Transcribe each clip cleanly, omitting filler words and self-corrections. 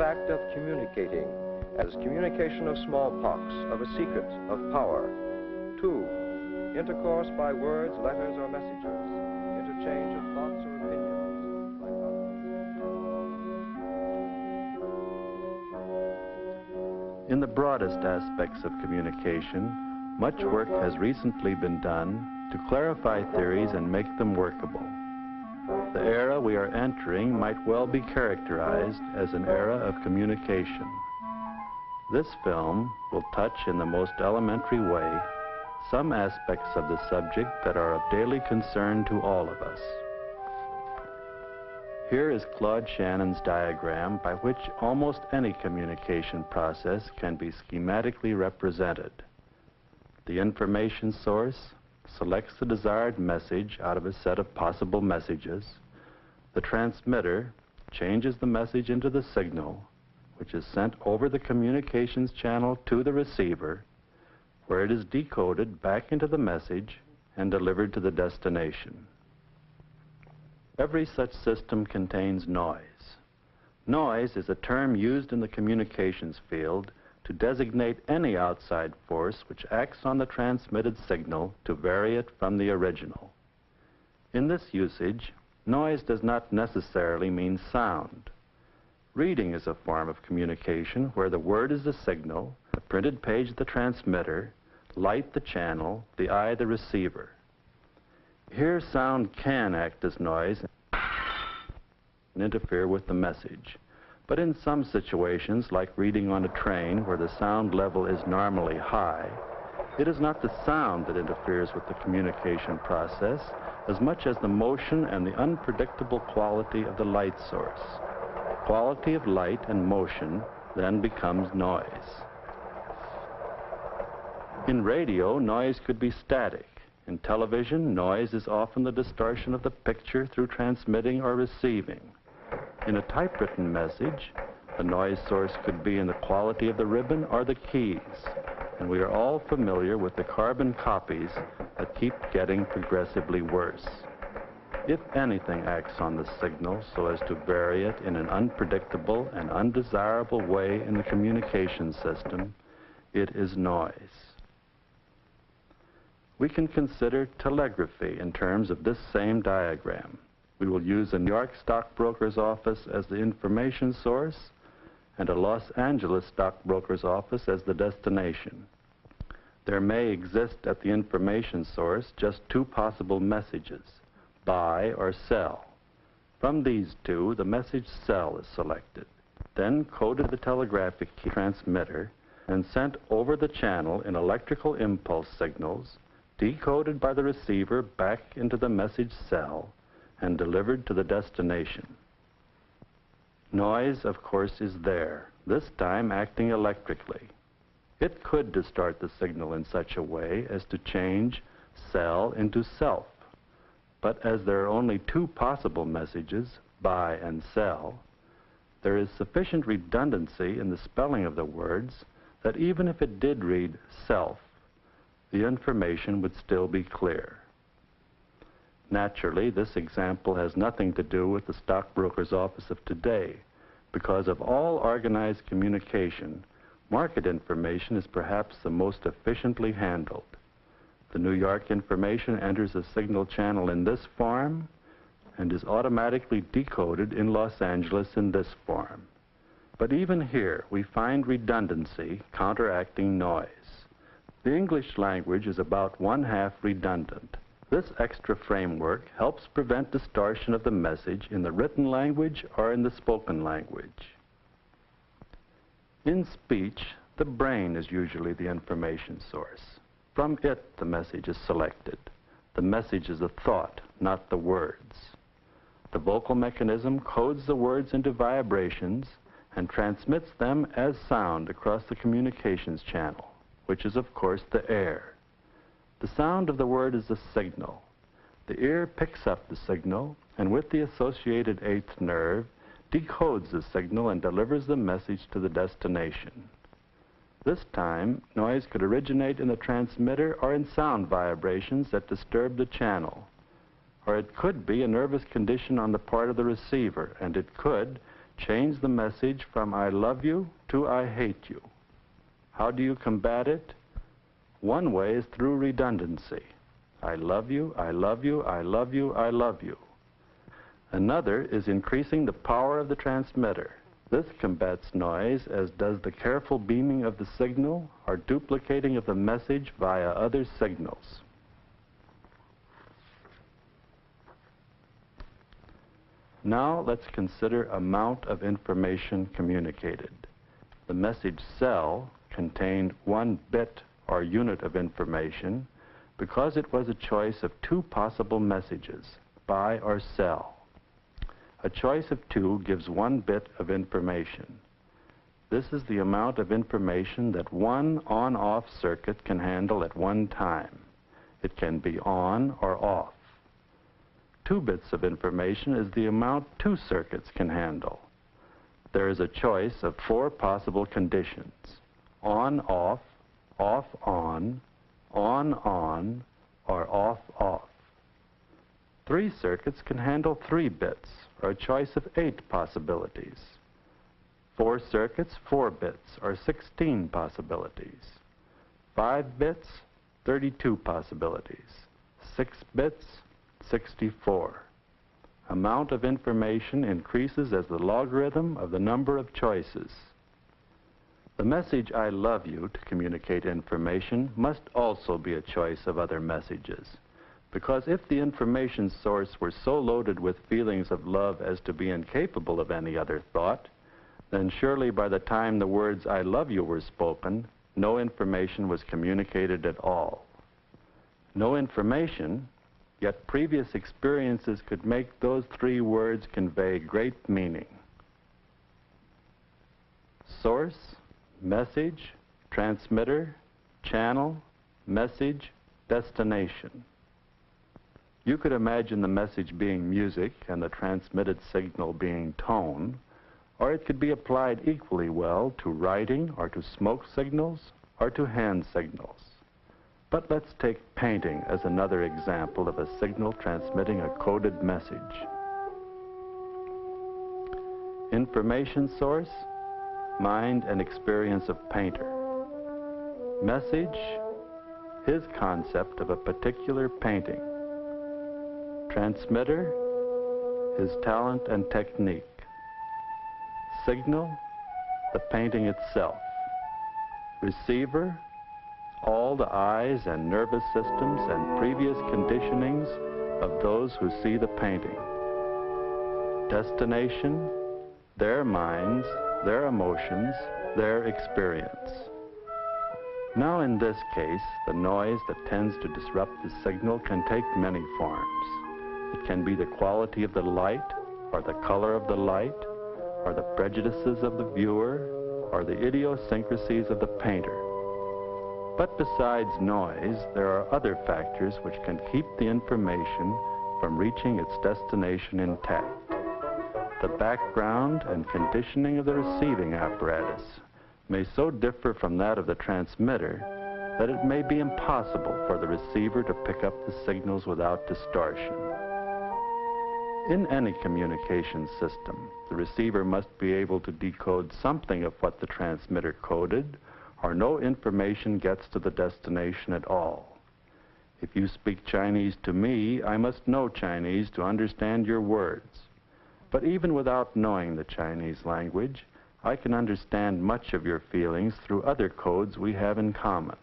fact of communicating, as communication of smallpox, of a secret, of power. 2, intercourse by words, letters, or messages, interchange of thoughts or opinions. In the broadest aspects of communication, much work has recently been done to clarify theories and make them workable. The era we are entering might well be characterized as an era of communication. This film will touch in the most elementary way some aspects of the subject that are of daily concern to all of us. Here is Claude Shannon's diagram by which almost any communication process can be schematically represented. The information source selects the desired message out of a set of possible messages. The transmitter changes the message into the signal, which is sent over the communications channel to the receiver, where it is decoded back into the message and delivered to the destination. Every such system contains noise. Noise is a term used in the communications field to designate any outside force which acts on the transmitted signal to vary it from the original. In this usage, noise does not necessarily mean sound. Reading is a form of communication where the word is the signal, the printed page the transmitter, light the channel, the eye the receiver. Here sound can act as noise and interfere with the message. But in some situations, like reading on a train where the sound level is normally high, it is not the sound that interferes with the communication process as much as the motion and the unpredictable quality of the light source. Quality of light and motion then becomes noise. In radio, noise could be static. In television, noise is often the distortion of the picture through transmitting or receiving. In a typewritten message, the noise source could be in the quality of the ribbon or the keys, and we are all familiar with the carbon copies that keep getting progressively worse. If anything acts on the signal so as to vary it in an unpredictable and undesirable way in the communication system, it is noise. We can consider telegraphy in terms of this same diagram. We will use a New York stockbroker's office as the information source and a Los Angeles stockbroker's office as the destination. There may exist at the information source just 2 possible messages, buy or sell. From these 2, the message sell is selected, then coded to the telegraphic transmitter and sent over the channel in electrical impulse signals, decoded by the receiver back into the message sell, and delivered to the destination. Noise, of course, is there, this time acting electrically. It could distort the signal in such a way as to change sell into self. But as there are only 2 possible messages, buy and sell, there is sufficient redundancy in the spelling of the words that even if it did read self, the information would still be clear. Naturally, this example has nothing to do with the stockbroker's office of today. Because of all organized communication, market information is perhaps the most efficiently handled. The New York information enters a signal channel in this form and is automatically decoded in Los Angeles in this form. But even here, we find redundancy counteracting noise. The English language is about 1/2 redundant. This extra framework helps prevent distortion of the message in the written language or in the spoken language. In speech, the brain is usually the information source. From it, the message is selected. The message is a thought, not the words. The vocal mechanism codes the words into vibrations and transmits them as sound across the communications channel, which is, of course, the air. The sound of the word is the signal. The ear picks up the signal and with the associated 8th nerve decodes the signal and delivers the message to the destination. This time, noise could originate in the transmitter or in sound vibrations that disturb the channel. Or it could be a nervous condition on the part of the receiver, and it could, Change the message from I love you to I hate you. How do you combat it? One way is through redundancy. I love you, I love you, I love you, I love you. Another is increasing the power of the transmitter. This combats noise, as does the careful beaming of the signal or duplicating of the message via other signals. Now let's consider amount of information communicated. The message cell contained 1 bit or unit of information because it was a choice of 2 possible messages, by or sell. A choice of 2 gives 1 bit of information. This is the amount of information that one on-off circuit can handle at one time. It can be on or off. 2 bits of information is the amount 2 circuits can handle. There is a choice of 4 possible conditions: on-off, off-on, on-on, or off-off. 3 circuits can handle 3 bits, or a choice of 8 possibilities. 4 circuits, 4 bits, or 16 possibilities. 5 bits, 32 possibilities. 6 bits, 64. Amount of information increases as the logarithm of the number of choices. The message I love you to communicate information must also be a choice of other messages, because if the information source were so loaded with feelings of love as to be incapable of any other thought, then surely by the time the words I love you were spoken, no information was communicated at all. No information, yet previous experiences could make those 3 words convey great meaning. Source, message, transmitter, channel, message, destination. You could imagine the message being music and the transmitted signal being tone, or it could be applied equally well to writing or to smoke signals or to hand signals. But let's take painting as another example of a signal transmitting a coded message. Information source, mind and experience of painter. Message, his concept of a particular painting. Transmitter, his talent and technique. Signal, the painting itself. Receiver, all the eyes and nervous systems and previous conditionings of those who see the painting. Destination, their minds, their emotions, their experience. Now in this case, the noise that tends to disrupt the signal can take many forms. It can be the quality of the light, or the color of the light, or the prejudices of the viewer, or the idiosyncrasies of the painter. But besides noise, there are other factors which can keep the information from reaching its destination intact. The background and conditioning of the receiving apparatus may so differ from that of the transmitter that it may be impossible for the receiver to pick up the signals without distortion. In any communication system, the receiver must be able to decode something of what the transmitter coded, or no information gets to the destination at all. If you speak Chinese to me, I must know Chinese to understand your words. But even without knowing the Chinese language, I can understand much of your feelings through other codes we have in common.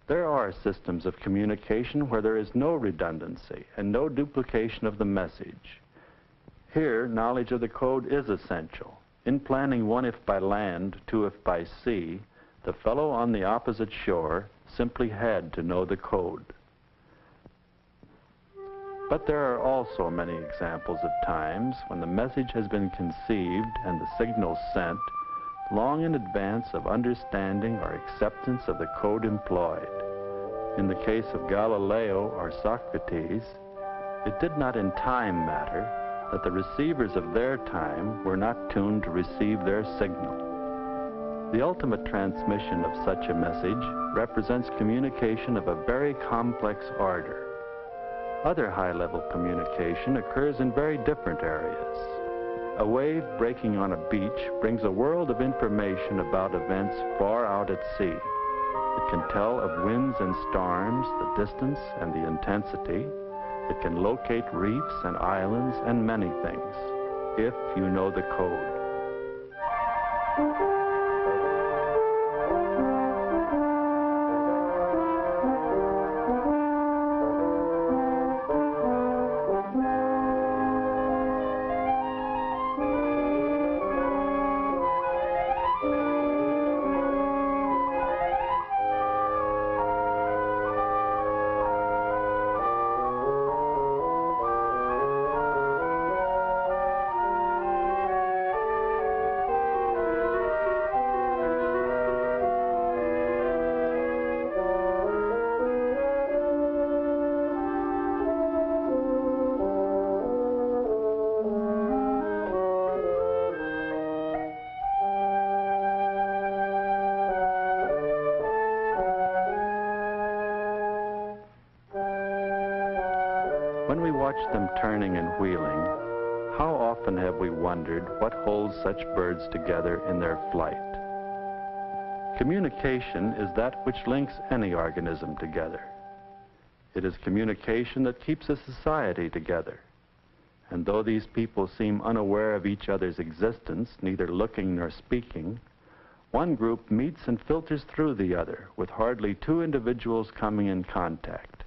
There are systems of communication where there is no redundancy and no duplication of the message. Here, knowledge of the code is essential. In planning 1 if by land, 2 if by sea, the fellow on the opposite shore simply had to know the code. But there are also many examples of times when the message has been conceived and the signal sent long in advance of understanding or acceptance of the code employed. In the case of Galileo or Socrates, it did not in time matter that the receivers of their time were not tuned to receive their signal. The ultimate transmission of such a message represents communication of a very complex order. Other high-level communication occurs in very different areas. A wave breaking on a beach brings a world of information about events far out at sea. It can tell of winds and storms, the distance and the intensity. It can locate reefs and islands and many things, if you know the code. When we watch them turning and wheeling, how often have we wondered what holds such birds together in their flight? Communication is that which links any organism together. It is communication that keeps a society together. And though these people seem unaware of each other's existence, neither looking nor speaking, one group meets and filters through the other, with hardly two individuals coming in contact.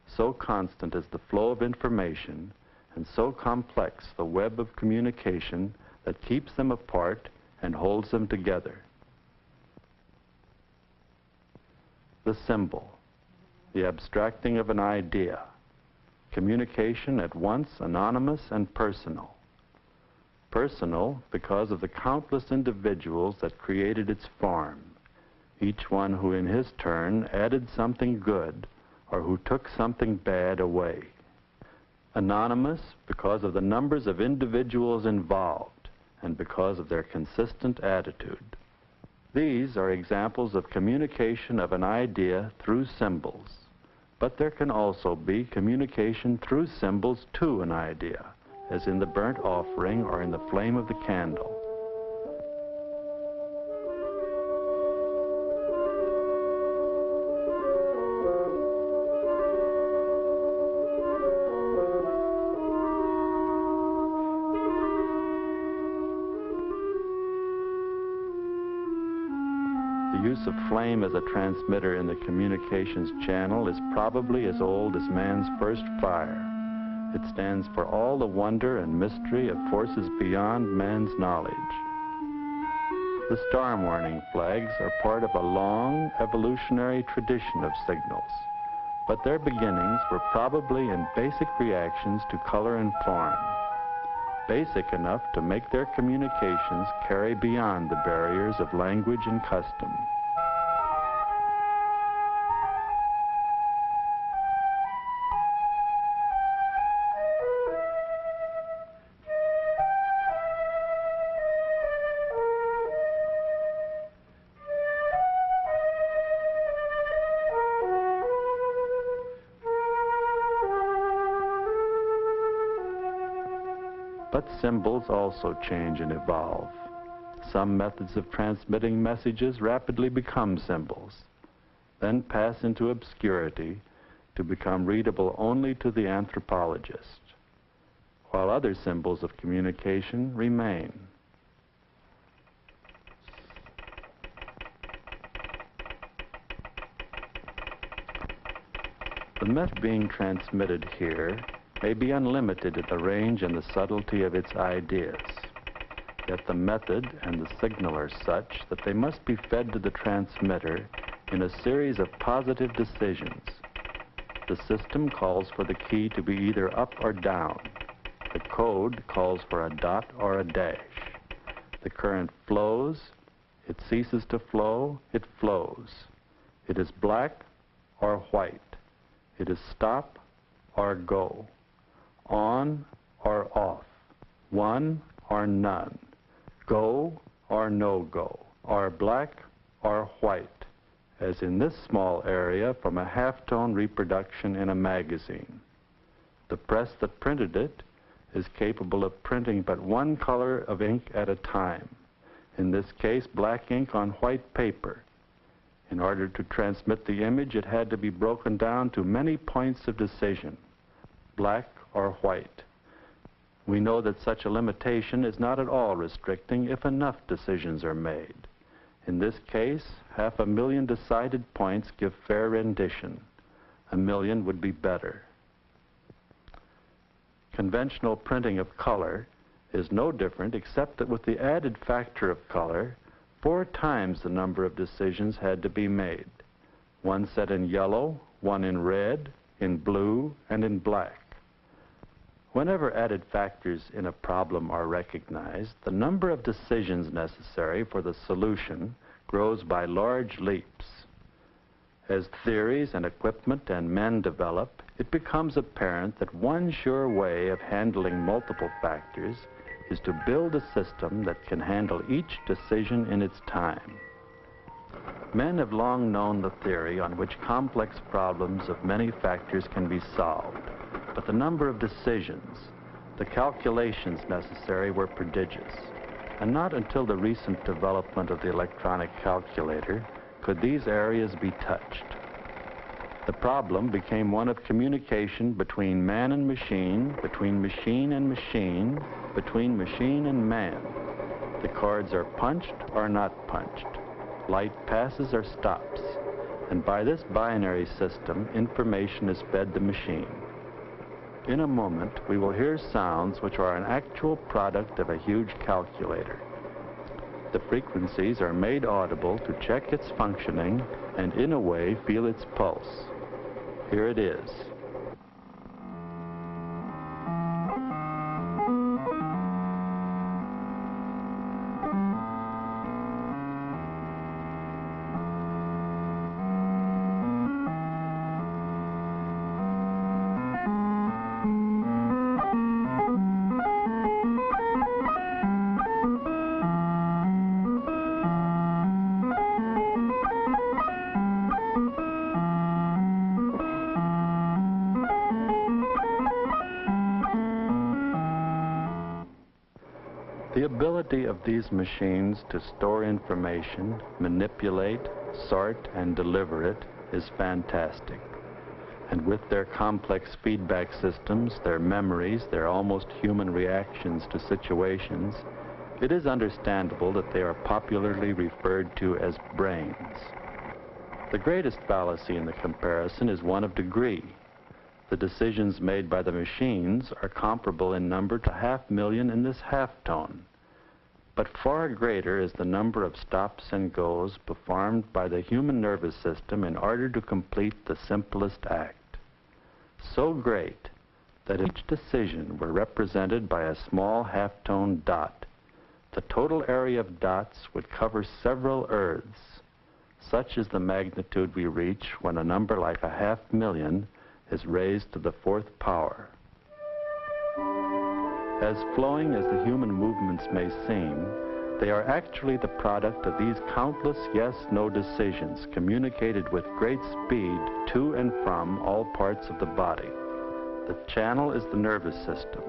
So constant is the flow of information, and so complex the web of communication that keeps them apart and holds them together. The symbol, the abstracting of an idea, communication at once anonymous and personal. Personal because of the countless individuals that created its form, each one who in his turn added something good or who took something bad away. Anonymous because of the numbers of individuals involved and because of their consistent attitude. These are examples of communication of an idea through symbols, but there can also be communication through symbols to an idea, as in the burnt offering or in the flame of the candle. The use of flame as a transmitter in the communications channel is probably as old as man's first fire. It stands for all the wonder and mystery of forces beyond man's knowledge. The star warning flags are part of a long evolutionary tradition of signals, but their beginnings were probably in basic reactions to color and form, basic enough to make their communications carry beyond the barriers of language and custom. But symbols also change and evolve. Some methods of transmitting messages rapidly become symbols, then pass into obscurity to become readable only to the anthropologist, while other symbols of communication remain. The message being transmitted here may be unlimited in the range and the subtlety of its ideas. Yet the method and the signal are such that they must be fed to the transmitter in a series of positive decisions. The system calls for the key to be either up or down. The code calls for a dot or a dash. The current flows, it ceases to flow, it flows. It is black or white. It is stop or go. On or off, one or none, go or no go, or black or white, as in this small area from a halftone reproduction in a magazine. The press that printed it is capable of printing but one color of ink at a time. In this case, black ink on white paper. In order to transmit the image, it had to be broken down to many points of decision, black or white. We know that such a limitation is not at all restricting if enough decisions are made. In this case, 500,000 decided points give fair rendition. 1,000,000 would be better. Conventional printing of color is no different except that with the added factor of color, 4 times the number of decisions had to be made. One set in yellow, one in red, in blue, and in black. Whenever added factors in a problem are recognized, the number of decisions necessary for the solution grows by large leaps. As theories and equipment and men develop, it becomes apparent that one sure way of handling multiple factors is to build a system that can handle each decision in its time. Men have long known the theory on which complex problems of many factors can be solved, but the number of decisions, the calculations necessary were prodigious, and not until the recent development of the electronic calculator could these areas be touched. The problem became one of communication between man and machine, between machine and machine, between machine and man. The chords are punched or not punched. Light passes or stops. And by this binary system, information is fed the machine. In a moment, we will hear sounds which are an actual product of a huge calculator. The frequencies are made audible to check its functioning and, in a way, feel its pulse. Here it is. The ability of these machines to store information, manipulate, sort, and deliver it is fantastic. And with their complex feedback systems, their memories, their almost human reactions to situations, it is understandable that they are popularly referred to as brains. The greatest fallacy in the comparison is one of degree. The decisions made by the machines are comparable in number to 500,000 in this halftone. But far greater is the number of stops and goes performed by the human nervous system in order to complete the simplest act. So great that if each decision were represented by a small halftone dot, the total area of dots would cover several earths. Such is the magnitude we reach when a number like 500,000 is raised to the 4th power. As flowing as the human movements may seem, they are actually the product of these countless yes-no decisions communicated with great speed to and from all parts of the body. The channel is the nervous system.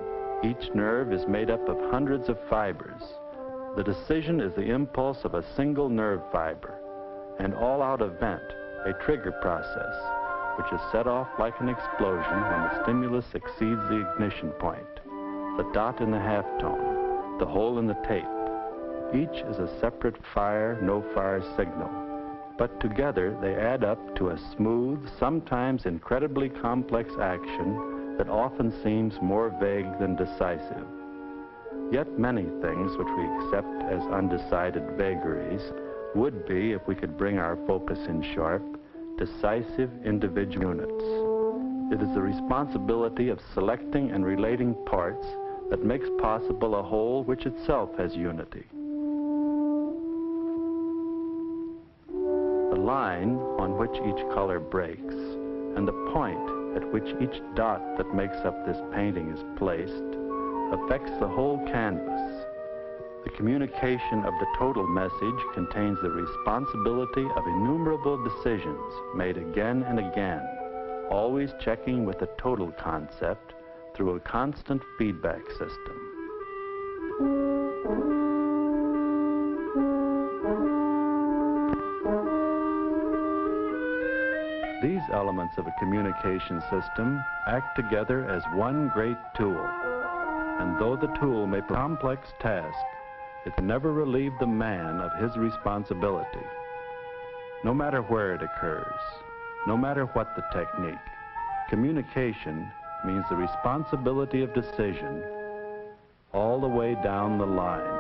Each nerve is made up of hundreds of fibers. The decision is the impulse of a single nerve fiber, an all-out event, a trigger process, which is set off like an explosion when the stimulus exceeds the ignition point. The dot in the halftone, the hole in the tape. Each is a separate fire, no-fire signal, but together they add up to a smooth, sometimes incredibly complex action that often seems more vague than decisive. Yet many things which we accept as undecided vagaries would be, if we could bring our focus in sharp, decisive individual units. It is the responsibility of selecting and relating parts that makes possible a whole which itself has unity. The line on which each color breaks and the point at which each dot that makes up this painting is placed affects the whole canvas. The communication of the total message contains the responsibility of innumerable decisions made again and again, always checking with the total concept through a constant feedback system. These elements of a communication system act together as one great tool. And though the tool may perform a complex task, it can never relieve the man of his responsibility. No matter where it occurs, no matter what the technique, communication means the responsibility of decision all the way down the line.